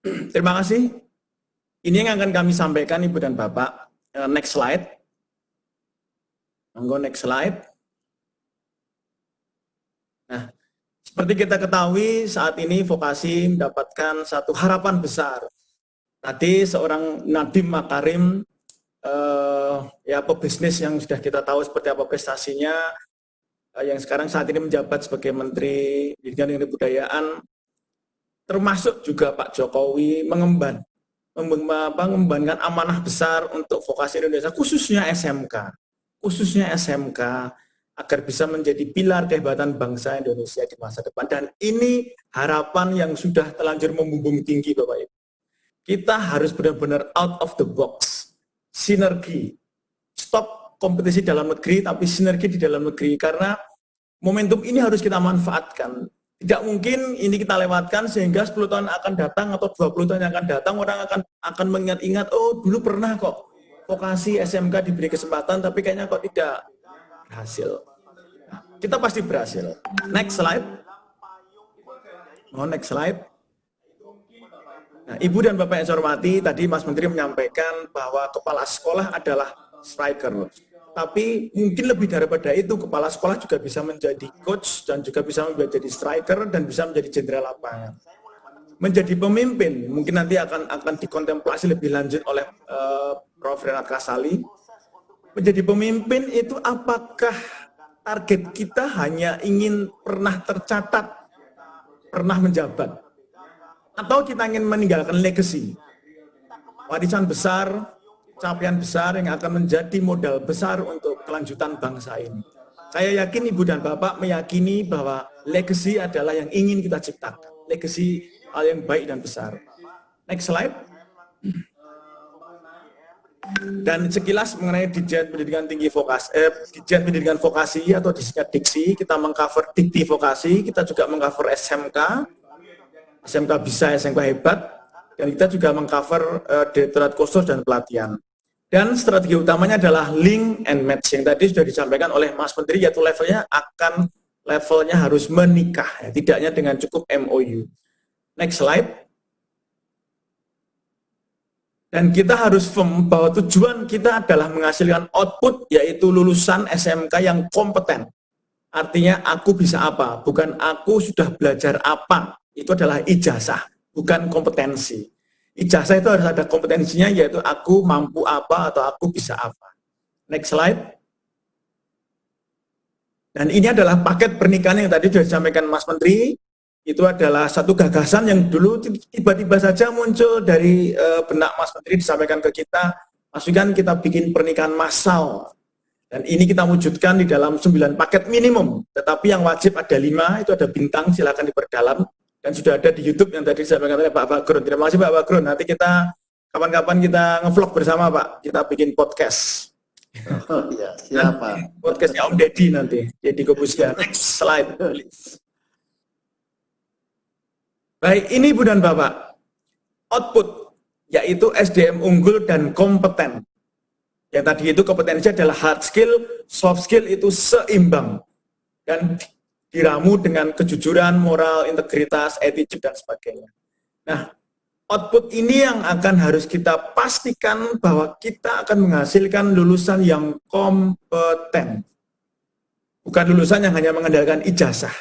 Terima kasih. Ini yang akan kami sampaikan Ibu dan Bapak. Next slide. Monggo next slide. Nah, seperti kita ketahui saat ini vokasi mendapatkan satu harapan besar. Tadi seorang Nadiem Makarim, ya pebisnis yang sudah kita tahu seperti apa prestasinya, yang sekarang saat ini menjabat sebagai Menteri Pendidikan dan Kebudayaan, termasuk juga Pak Jokowi mengembangkan amanah besar untuk vokasi Indonesia, khususnya SMK, agar bisa menjadi pilar kehebatan bangsa Indonesia di masa depan. Dan ini harapan yang sudah terlanjur membumbung tinggi, Bapak Ibu. Kita harus benar-benar out of the box, sinergi, stop kompetisi dalam negeri, tapi sinergi di dalam negeri, karena momentum ini harus kita manfaatkan. Tidak mungkin ini kita lewatkan sehingga 10 tahun akan datang atau 20 tahun yang akan datang, orang akan mengingat-ingat, oh dulu pernah kok vokasi SMK diberi kesempatan, tapi kayaknya kok tidak berhasil. Nah, kita pasti berhasil. Next slide. Oh, next slide. Nah, Ibu dan Bapak yang saya hormati, tadi Mas Menteri menyampaikan bahwa kepala sekolah adalah striker. Tapi mungkin lebih daripada itu, kepala sekolah juga bisa menjadi coach dan juga bisa menjadi striker dan bisa menjadi jenderal lapangan. Menjadi pemimpin, mungkin nanti akan dikontemplasi lebih lanjut oleh Prof. Renat Kasali. Menjadi pemimpin itu apakah target kita hanya ingin pernah tercatat, pernah menjabat? Atau kita ingin meninggalkan legacy, warisan besar, capaian besar yang akan menjadi modal besar untuk kelanjutan bangsa ini. Saya yakin Ibu dan Bapak meyakini bahwa legacy adalah yang ingin kita ciptakan. Legacy hal yang baik dan besar. Next slide. Dan sekilas mengenai Ditjen Pendidikan Tinggi Vokasi, Ditjen Pendidikan Vokasi atau disingkat Diksi, kita mengcover Dikti Vokasi, kita juga mengcover SMK bisa, SMK hebat, dan kita juga mengcover Direktorat Khusus dan pelatihan. Dan strategi utamanya adalah link and match yang tadi sudah disampaikan oleh Mas Menteri, yaitu levelnya harus menikah, ya, tidaknya dengan cukup MOU. Next slide. Dan kita harus bahwa tujuan kita adalah menghasilkan output, yaitu lulusan SMK yang kompeten. Artinya aku bisa apa, bukan aku sudah belajar apa. Itu adalah ijazah, bukan kompetensi. Ijazah itu harus ada kompetensinya, yaitu aku mampu apa atau aku bisa apa. Next slide. Dan ini adalah paket pernikahan yang tadi sudah disampaikan Mas Menteri. Itu adalah satu gagasan yang dulu tiba-tiba saja muncul dari benak Mas Menteri, disampaikan ke kita, Mas Wikan, kita bikin pernikahan massal. Dan ini kita wujudkan di dalam 9 paket minimum, tetapi yang wajib ada 5, itu ada bintang, silakan diperdalam. Dan sudah ada di YouTube yang tadi disampaikan oleh Pak Bagrun. Terima kasih Pak Bagrun. Nanti kita kapan-kapan kita ngevlog bersama Pak. Kita bikin podcast. Oh iya, siapa? Podcastnya Om Deddy nanti. Deddy Kobusier. Next slide, please. Baik, ini Ibu dan Bapak. Output, yaitu SDM unggul dan kompeten. Yang tadi itu kompetensi adalah hard skill, soft skill itu seimbang. Dan diramu dengan kejujuran, moral, integritas, attitude, dan sebagainya. Nah, output ini yang akan harus kita pastikan bahwa kita akan menghasilkan lulusan yang kompeten. Bukan lulusan yang hanya mengandalkan ijazah.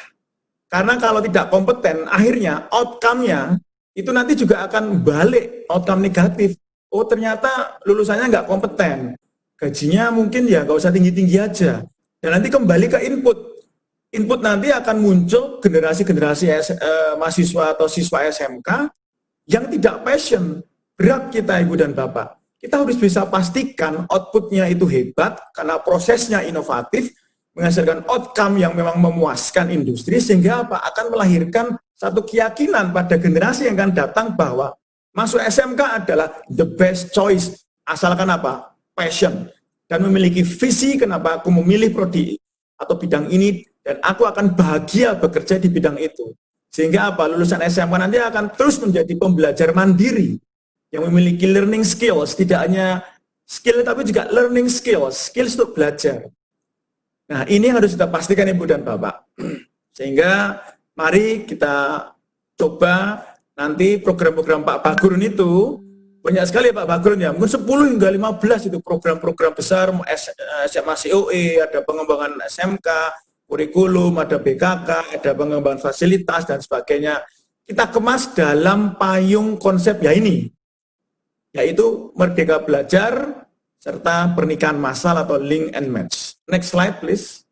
Karena kalau tidak kompeten, akhirnya outcome-nya itu nanti juga akan balik, outcome negatif. Oh ternyata lulusannya nggak kompeten. Gajinya mungkin ya nggak usah tinggi-tinggi aja. Dan nanti kembali ke input. Input nanti akan muncul generasi-generasi mahasiswa atau siswa SMK yang tidak passion. Berat kita Ibu dan Bapak. Kita harus bisa pastikan outputnya itu hebat karena prosesnya inovatif, menghasilkan outcome yang memang memuaskan industri, sehingga apa? Akan melahirkan satu keyakinan pada generasi yang akan datang bahwa masuk SMK adalah the best choice. Asalkan apa? Passion. Dan memiliki visi kenapa aku memilih prodi atau bidang ini, dan aku akan bahagia bekerja di bidang itu. Sehingga apa? Lulusan SMK nanti akan terus menjadi pembelajar mandiri yang memiliki learning skills, tidak hanya skill tapi juga learning skills, skills untuk belajar. Nah, ini harus kita pastikan Ibu dan Bapak. Sehingga mari kita coba nanti program-program Pak Bagurun itu banyak sekali ya Pak Bagurun ya, mungkin 10 hingga 15 itu program-program besar, SMA COE, ada pengembangan SMK, kurikulum, ada BKK, ada pengembangan fasilitas dan sebagainya. Kita kemas dalam payung konsep ya ini, yaitu Merdeka Belajar serta pernikahan massal atau link and match. Next slide please.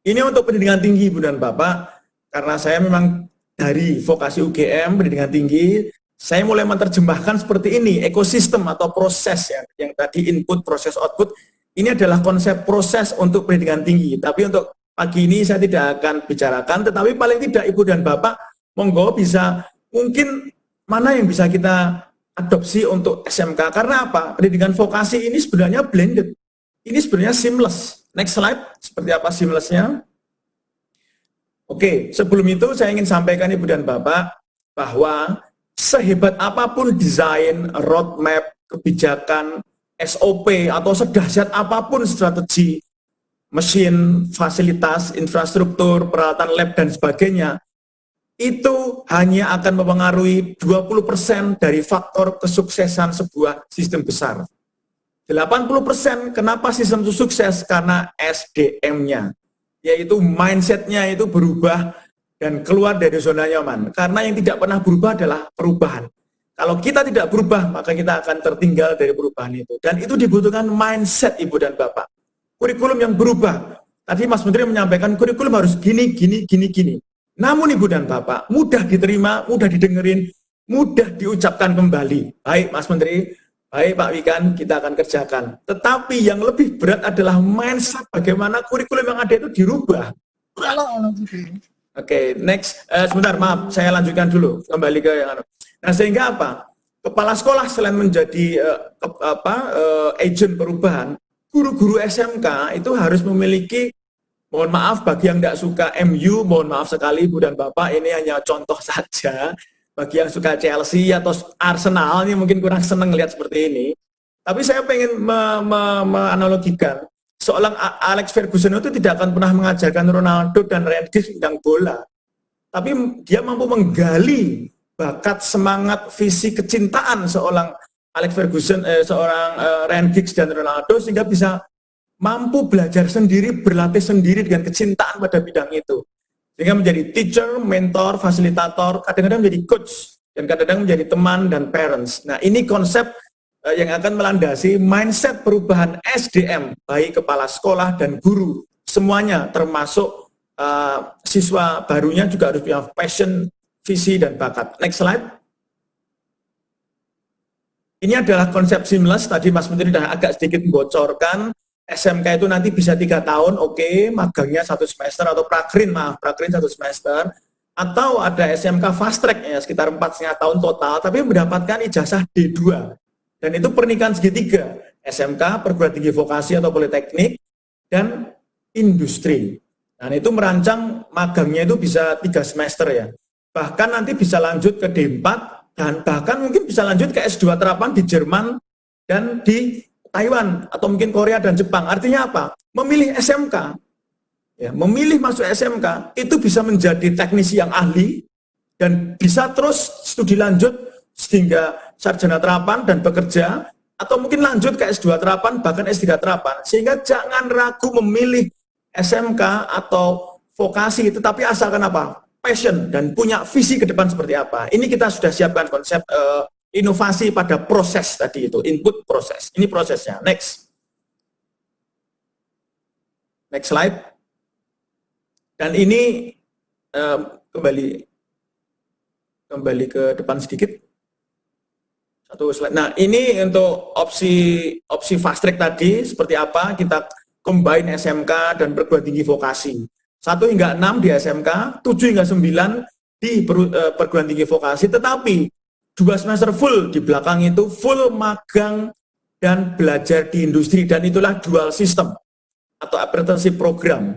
Ini untuk pendidikan tinggi, Bu dan Bapak, karena saya memang dari vokasi UGM, pendidikan tinggi, saya mulai menerjemahkan seperti ini, ekosistem atau proses ya, yang tadi input, proses, output, ini adalah konsep proses untuk pendidikan tinggi. Tapi untuk pagi ini saya tidak akan bicarakan, tetapi paling tidak Ibu dan Bapak, monggo bisa, mungkin mana yang bisa kita adopsi untuk SMK, karena apa? Pendidikan vokasi ini sebenarnya blended, ini sebenarnya seamless. Next slide, seperti apa seamlessnya? Oke, sebelum itu saya ingin sampaikan Ibu dan Bapak, bahwa sehebat apapun desain, roadmap, kebijakan, SOP, atau sedahsyat apapun strategi, mesin, fasilitas, infrastruktur, peralatan lab, dan sebagainya, itu hanya akan mempengaruhi 20% dari faktor kesuksesan sebuah sistem besar. 80% kenapa sistem itu sukses? Karena SDM-nya, yaitu mindset-nya itu berubah dan keluar dari zona nyaman. Karena yang tidak pernah berubah adalah perubahan. Kalau kita tidak berubah, maka kita akan tertinggal dari perubahan itu. Dan itu dibutuhkan mindset Ibu dan Bapak. Kurikulum yang berubah. Tadi Mas Menteri menyampaikan kurikulum harus gini, gini, gini, gini. Namun Ibu dan Bapak, mudah diterima, mudah didengerin, mudah diucapkan kembali. Baik Mas Menteri, baik Pak Wikan, kita akan kerjakan. Tetapi yang lebih berat adalah mindset, bagaimana kurikulum yang ada itu dirubah. Oke, next. Sebentar, maaf, saya lanjutkan dulu, kembali ke yang anu. Nah, sehingga apa? Kepala sekolah selain menjadi agent perubahan, guru-guru SMK itu harus memiliki, mohon maaf bagi yang tidak suka MU, mohon maaf sekali Ibu dan Bapak, ini hanya contoh saja. Bagi yang suka Chelsea atau Arsenal, ini mungkin kurang senang lihat seperti ini. Tapi saya pengen menganalogikan, seorang Alex Ferguson itu tidak akan pernah mengajarkan Ronaldo dan Ryan Giggs tentang bola. Tapi dia mampu menggali bakat, semangat, visi, kecintaan seorang Alex Ferguson, seorang Ryan Giggs dan Ronaldo, sehingga bisa mampu belajar sendiri, berlatih sendiri dengan kecintaan pada bidang itu. Sehingga menjadi teacher, mentor, fasilitator, kadang-kadang menjadi coach, dan kadang-kadang menjadi teman dan parents. Nah, ini konsep yang akan melandasi mindset perubahan SDM, baik kepala sekolah dan guru, semuanya termasuk siswa barunya juga harus punya passion, visi, dan bakat. Next slide. Ini adalah konsep seamless, tadi Mas Menteri sudah agak sedikit membocorkan, SMK itu nanti bisa 3 tahun, oke, magangnya 1 semester, atau prakrin 1 semester, atau ada SMK fast track, ya, sekitar 4,5 tahun total, tapi mendapatkan ijazah D2. Dan itu pernikahan segitiga, SMK, perguruan tinggi vokasi atau politeknik, dan industri. Nah, itu merancang magangnya itu bisa 3 semester ya. Bahkan nanti bisa lanjut ke D4, dan bahkan mungkin bisa lanjut ke S2 terapan di Jerman dan di Taiwan, atau mungkin Korea dan Jepang. Artinya apa? Memilih SMK, ya, memilih masuk SMK, itu bisa menjadi teknisi yang ahli, dan bisa terus studi lanjut, sehingga sarjana terapan dan bekerja, atau mungkin lanjut ke S2 terapan, bahkan S3 terapan. Sehingga jangan ragu memilih SMK atau vokasi, tetapi asalkan apa? Passion, dan punya visi ke depan seperti apa. Ini kita sudah siapkan konsep inovasi pada proses tadi itu, input proses. Ini prosesnya. Next. Next slide. Dan ini kembali ke depan sedikit. Satu slide. Nah, ini untuk opsi fast track tadi seperti apa? Kita combine SMK dan perguruan tinggi vokasi. 1 hingga 6 di SMK, 7 hingga 9 di perguruan tinggi vokasi, tetapi 2 semester full di belakang itu full magang dan belajar di industri, dan itulah dual system atau apprenticeship program.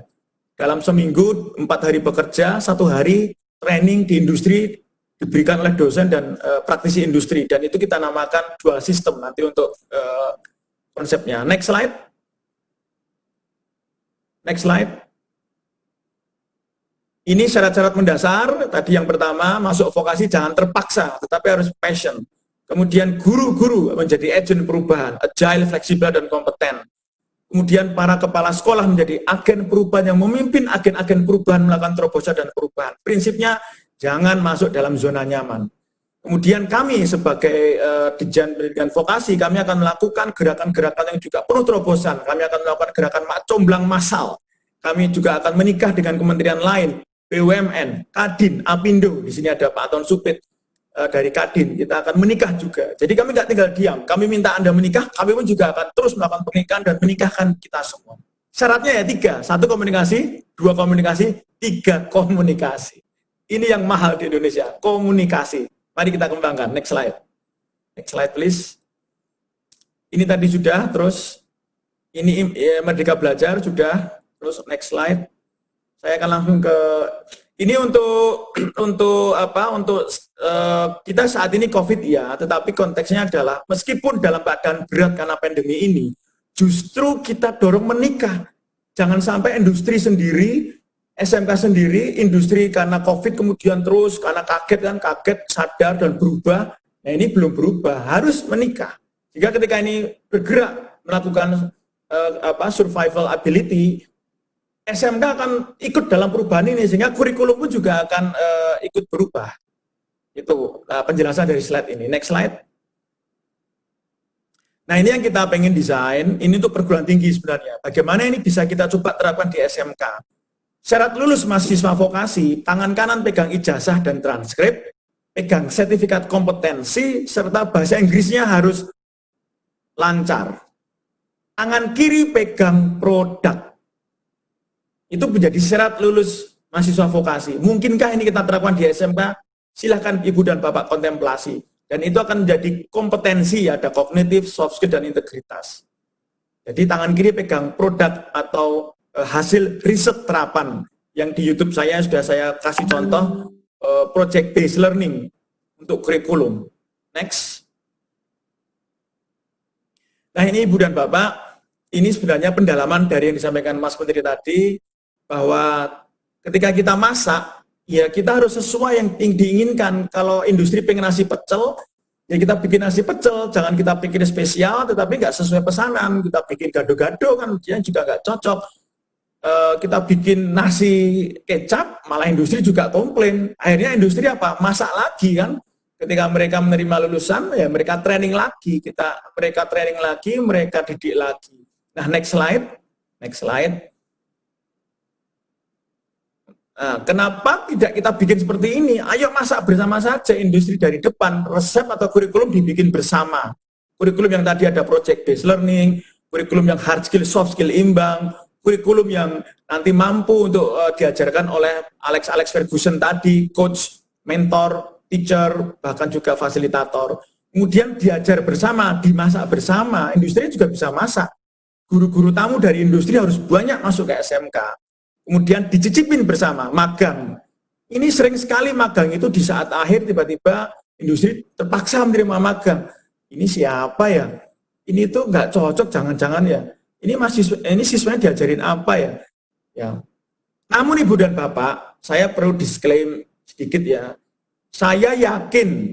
Dalam seminggu 4 hari bekerja, 1 hari training di industri diberikan oleh dosen dan praktisi industri, dan itu kita namakan dual system nanti untuk konsepnya. Next slide. Next slide. Ini syarat-syarat mendasar, tadi yang pertama, masuk vokasi jangan terpaksa, tetapi harus passion. Kemudian guru-guru menjadi agen perubahan, agile, fleksibel, dan kompeten. Kemudian para kepala sekolah menjadi agen perubahan yang memimpin agen-agen perubahan melakukan terobosan dan perubahan. Prinsipnya, jangan masuk dalam zona nyaman. Kemudian kami sebagai Ditjen Pendidikan Vokasi, kami akan melakukan gerakan-gerakan yang juga penuh terobosan. Kami akan melakukan gerakan comblang massal. Kami juga akan menikah dengan kementerian lain, BUMN, Kadin, Apindo, di sini ada Pak Anton Supit dari Kadin, kita akan menikah juga. Jadi kami nggak tinggal diam, kami minta Anda menikah, kami pun juga akan terus melakukan pernikahan dan menikahkan kita semua. Syaratnya ya 3, 1 komunikasi, 2 komunikasi, 3 komunikasi. Ini yang mahal di Indonesia, komunikasi. Mari kita kembangkan, next slide. Next slide please. Ini tadi sudah, terus ini Merdeka Belajar sudah, terus next slide. Saya akan langsung ke ini untuk kita saat ini COVID ya, tetapi konteksnya adalah meskipun dalam keadaan berat karena pandemi ini, justru kita dorong menikah. Jangan sampai industri sendiri, SMK sendiri, industri karena COVID kemudian terus karena kaget sadar dan berubah. Nah ini belum berubah, harus menikah. Jika ketika ini bergerak melakukan survival ability, SMK akan ikut dalam perubahan ini, sehingga kurikulum pun juga akan ikut berubah. Itu penjelasan dari slide ini. Next slide. Nah ini yang kita pengen desain, ini untuk perguruan tinggi sebenarnya. Bagaimana ini bisa kita coba terapkan di SMK. Syarat lulus mahasiswa vokasi, tangan kanan pegang ijazah dan transkrip, pegang sertifikat kompetensi, serta bahasa Inggrisnya harus lancar. Tangan kiri pegang produk. Itu menjadi syarat lulus mahasiswa vokasi. Mungkinkah ini kita terapkan di SMK? Silahkan Ibu dan Bapak kontemplasi. Dan itu akan menjadi kompetensi, ada kognitif, soft skill, dan integritas. Jadi tangan kiri pegang produk atau hasil riset terapan. Yang di YouTube saya sudah saya kasih contoh, project based learning untuk kurikulum. Next. Nah ini Ibu dan Bapak, ini sebenarnya pendalaman dari yang disampaikan Mas Menteri tadi, bahwa ketika kita masak, ya kita harus sesuai yang diinginkan. Kalau industri pengen nasi pecel, ya kita bikin nasi pecel, jangan kita bikin spesial, tetapi nggak sesuai pesanan. Kita bikin gado-gado kan juga nggak cocok. Kita bikin nasi kecap, malah industri juga komplain. Akhirnya industri apa? Masak lagi kan. Ketika mereka menerima lulusan, ya mereka training lagi. Mereka training lagi, mereka didik lagi. Nah, next slide. Next slide. Nah, kenapa tidak kita bikin seperti ini? Ayo masak bersama saja, industri dari depan, resep atau kurikulum dibikin bersama. Kurikulum yang tadi ada project based learning, kurikulum yang hard skill, soft skill imbang, kurikulum yang nanti mampu untuk diajarkan oleh Alex Ferguson tadi, coach, mentor, teacher, bahkan juga fasilitator. Kemudian diajar bersama, dimasak bersama, industri juga bisa masak. Guru-guru tamu dari industri harus banyak masuk ke SMK. Kemudian dicicipin bersama, magang. Ini sering sekali magang itu di saat akhir tiba-tiba industri terpaksa menerima magang. Ini siapa ya? Ini tuh nggak cocok, jangan-jangan ya. Ini siswanya diajarin apa ya? Ya. Namun Ibu dan Bapak, saya perlu disclaim sedikit ya. Saya yakin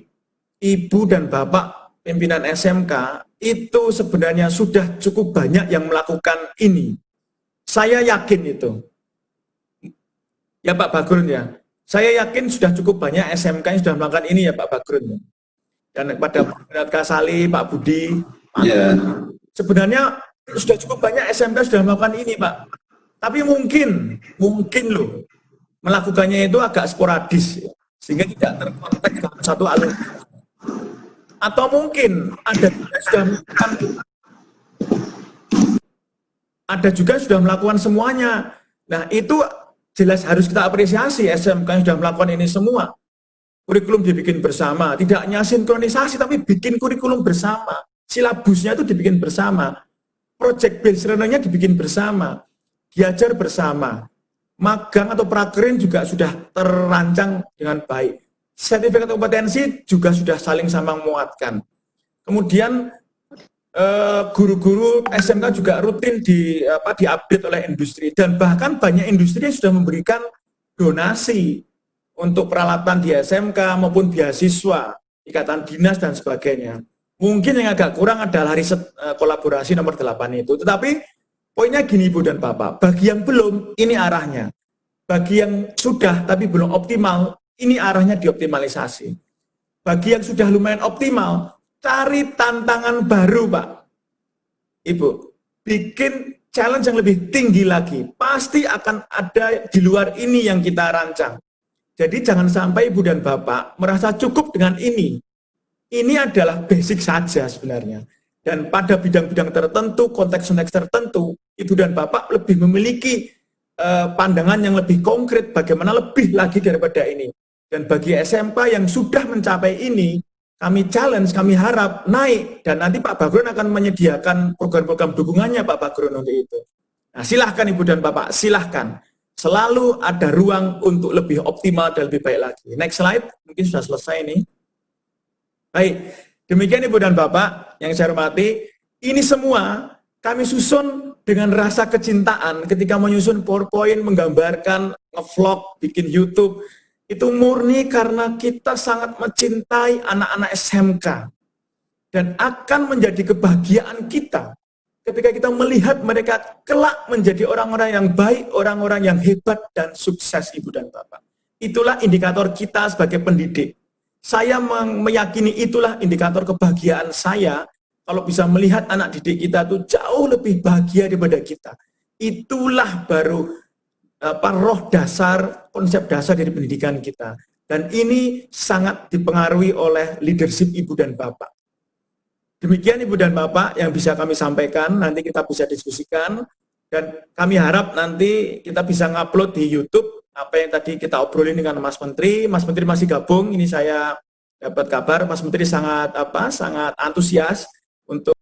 Ibu dan Bapak pimpinan SMK itu sebenarnya sudah cukup banyak yang melakukan ini. Saya yakin itu. Ya Pak Bagrun ya, saya yakin sudah cukup banyak SMK yang sudah melakukan ini ya Pak Bagrun. Dan kepada Pak Kasali, Pak Budi, Pak sebenarnya sudah cukup banyak SMK sudah melakukan ini Pak. Tapi mungkin loh, melakukannya itu agak sporadis, sehingga tidak terkontek dalam satu alur. Atau mungkin ada juga sudah melakukan semuanya. Nah itu jelas harus kita apresiasi SMK yang sudah melakukan ini semua. Kurikulum dibikin bersama, tidak hanya sinkronisasi tapi bikin kurikulum bersama. Silabusnya itu dibikin bersama. Project based learning-nya dibikin bersama. Diajar bersama. Magang atau prakerin juga sudah terancang dengan baik. Sertifikat kompetensi juga sudah saling sama menguatkan. Kemudian guru-guru SMK juga rutin diupdate oleh industri, dan bahkan banyak industri yang sudah memberikan donasi untuk peralatan di SMK maupun beasiswa, ikatan dinas dan sebagainya. Mungkin yang agak kurang adalah riset kolaborasi nomor 8 itu. Tetapi poinnya gini Ibu dan Bapak, bagi yang belum, ini arahnya. Bagi yang sudah tapi belum optimal, ini arahnya dioptimalisasi. Bagi yang sudah lumayan optimal, cari tantangan baru Pak. Ibu, bikin challenge yang lebih tinggi lagi. Pasti akan ada di luar ini yang kita rancang. Jadi jangan sampai Ibu dan Bapak merasa cukup dengan ini. Ini adalah basic saja sebenarnya. Dan pada bidang-bidang tertentu, konteks-konteks tertentu, Ibu dan Bapak lebih memiliki pandangan yang lebih konkret bagaimana lebih lagi daripada ini. Dan bagi SMK yang sudah mencapai ini, kami challenge, kami harap naik. Dan nanti Pak Bagron akan menyediakan program-program dukungannya Pak Bagron untuk itu. Nah, silahkan Ibu dan Bapak, silahkan. Selalu ada ruang untuk lebih optimal dan lebih baik lagi. Next slide, mungkin sudah selesai ini. Baik, demikian Ibu dan Bapak yang saya hormati. Ini semua kami susun dengan rasa kecintaan ketika menyusun PowerPoint, menggambarkan, nge-vlog, bikin YouTube. Itu murni karena kita sangat mencintai anak-anak SMK. Dan akan menjadi kebahagiaan kita ketika kita melihat mereka kelak menjadi orang-orang yang baik, orang-orang yang hebat dan sukses Ibu dan Bapak. Itulah indikator kita sebagai pendidik. Saya meyakini itulah indikator kebahagiaan saya kalau bisa melihat anak didik kita itu jauh lebih bahagia daripada kita. Itulah baru roh dasar, konsep dasar dari pendidikan kita. Dan ini sangat dipengaruhi oleh leadership Ibu dan Bapak. Demikian Ibu dan Bapak yang bisa kami sampaikan, nanti kita bisa diskusikan, dan kami harap nanti kita bisa ngupload di YouTube apa yang tadi kita obrolin dengan Mas Menteri. Mas Menteri masih gabung, ini saya dapat kabar Mas Menteri sangat antusias untuk